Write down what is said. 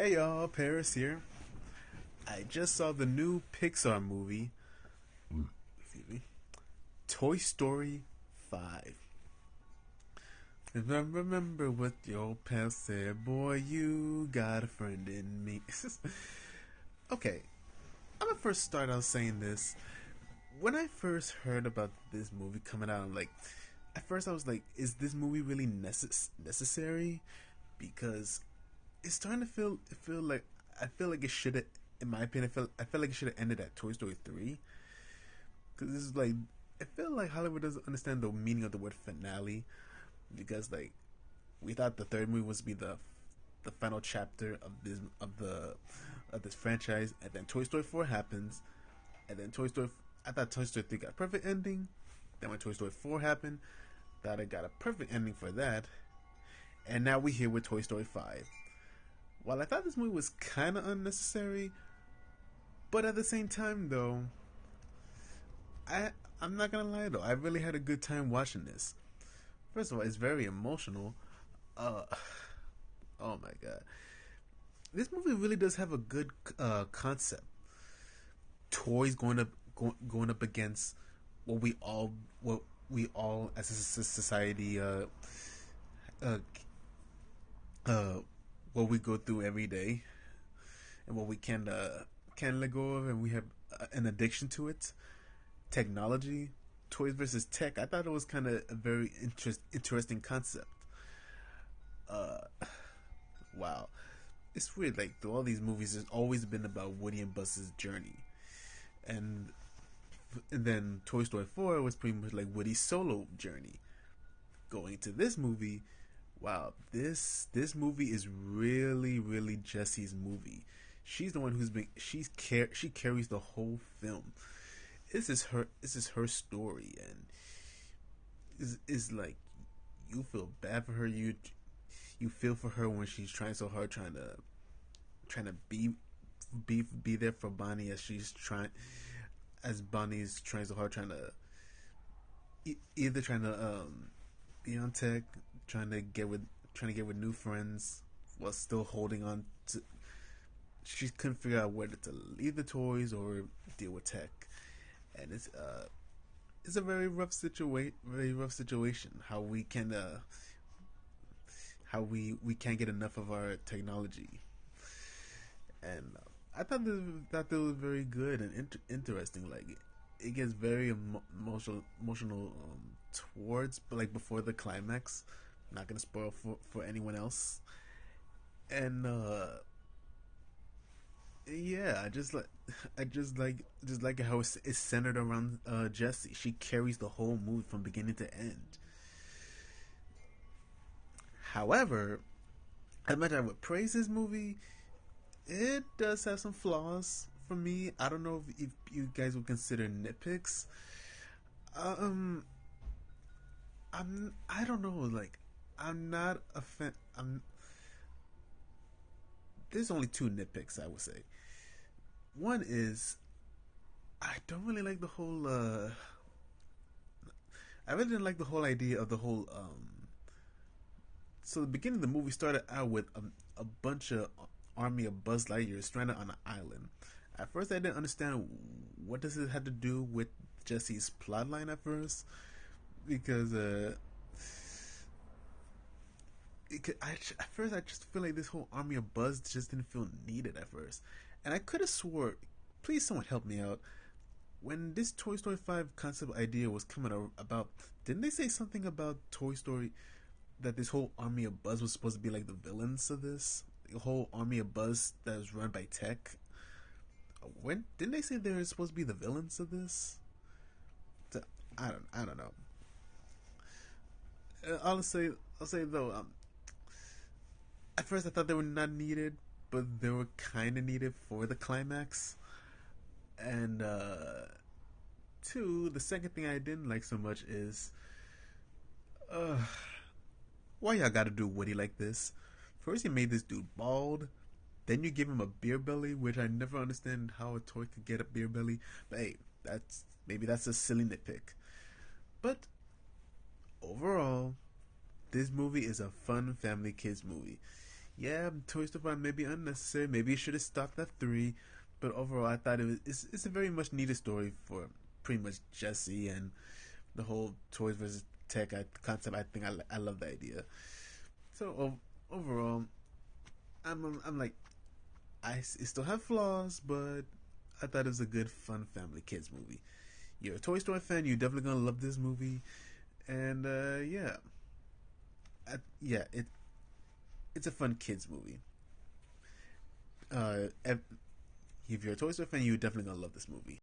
Hey y'all, Paris here. I just saw the new Pixar movie, excuse me, Toy Story 5. Remember what your pal said, boy, you got a friend in me. Okay, I'm gonna first start out saying this. When I first heard about this movie coming out, at first I was like, is this movie really necessary? Because it's starting to feel like I feel like it should have, in my opinion, I feel like it should have ended at Toy Story 3. Because this is like, I feel like Hollywood doesn't understand the meaning of the word finale. Because like, we thought the third movie was to be the final chapter of this franchise, and then Toy Story 4 happens, and then I thought Toy Story 3 got a perfect ending. Then when Toy Story 4 happened, thought it got a perfect ending for that, and now we here with Toy Story 5. While I thought this movie was kind of unnecessary, but at the same time though, I I'm not gonna lie though, I really had a good time watching this. First of all, it's very emotional. Uh, oh my god, this movie really does have a good concept. Toys going up against what what we all as a society uh, uh, what we go through every day and what we can let go of, and we have an addiction to it. Technology, toys versus tech. I thought it was kind of a very interesting concept. Uh, wow, it's weird. Like through all these movies, it's always been about Woody and Buzz's journey, and then Toy Story 4 was pretty much like Woody's solo journey. Going to this movie, wow, this movie is really Jessie's movie. She's the one who's been she carries the whole film. This is her story, and is like you feel bad for her. You feel for her when she's trying so hard, trying to be there for Bonnie as Bonnie's trying so hard, trying to either trying to be on tech, trying to get with new friends while still holding on to. She couldn't figure out whether to leave the toys or deal with tech, and it's a very rough situation. How we can't get enough of our technology, and I thought that was very good and interesting. Like it gets very emotional towards, but like before the climax. I'm not gonna spoil for anyone else, and yeah, I just like how it's centered around Jessie. She carries the whole movie from beginning to end. However, as much as I would praise this movie, it does have some flaws for me. I don't know if you guys would consider nitpicks. Um, I don't know. Like, I'm not a fan. There's only two nitpicks I would say. One is I don't really like the whole. I really didn't like the whole idea of the whole. So the beginning of the movie started out with a bunch of army of Buzz Lightyear stranded on an island. At first, I didn't understand what does it have to do with Jesse's plotline at first, because at first I just feel like this whole army of Buzz just didn't feel needed at first, and I could have swore. Please, someone help me out. When this Toy Story 5 concept idea was coming about, didn't they say something about Toy Story that this whole army of Buzz was supposed to be like the villains of this? The whole army of Buzz that was run by tech. When didn't they say they were supposed to be the villains of this? I don't know. I'll say though. At first I thought they were not needed, but they were kind of needed for the climax. And two, the second thing I didn't like so much is, uh, why y'all gotta do Woody like this? First, you made this dude bald. Then you give him a beer belly, which I never understand how a toy could get a beer belly. But hey, that's a silly nitpick. But overall, this movie is a fun family kids movie. Yeah, Toy Story 5 may be unnecessary. Maybe it should have stopped at 3. But overall, I thought it's a very much needed story for pretty much Jesse and the whole toys versus tech concept. I think I love the idea. So overall, I'm like it still have flaws, but I thought it was a good, fun family kids movie. You're a Toy Story fan, you're definitely gonna love this movie. And yeah, yeah, it's a fun kids movie. If you're a Toy Story fan, you're definitely gonna love this movie.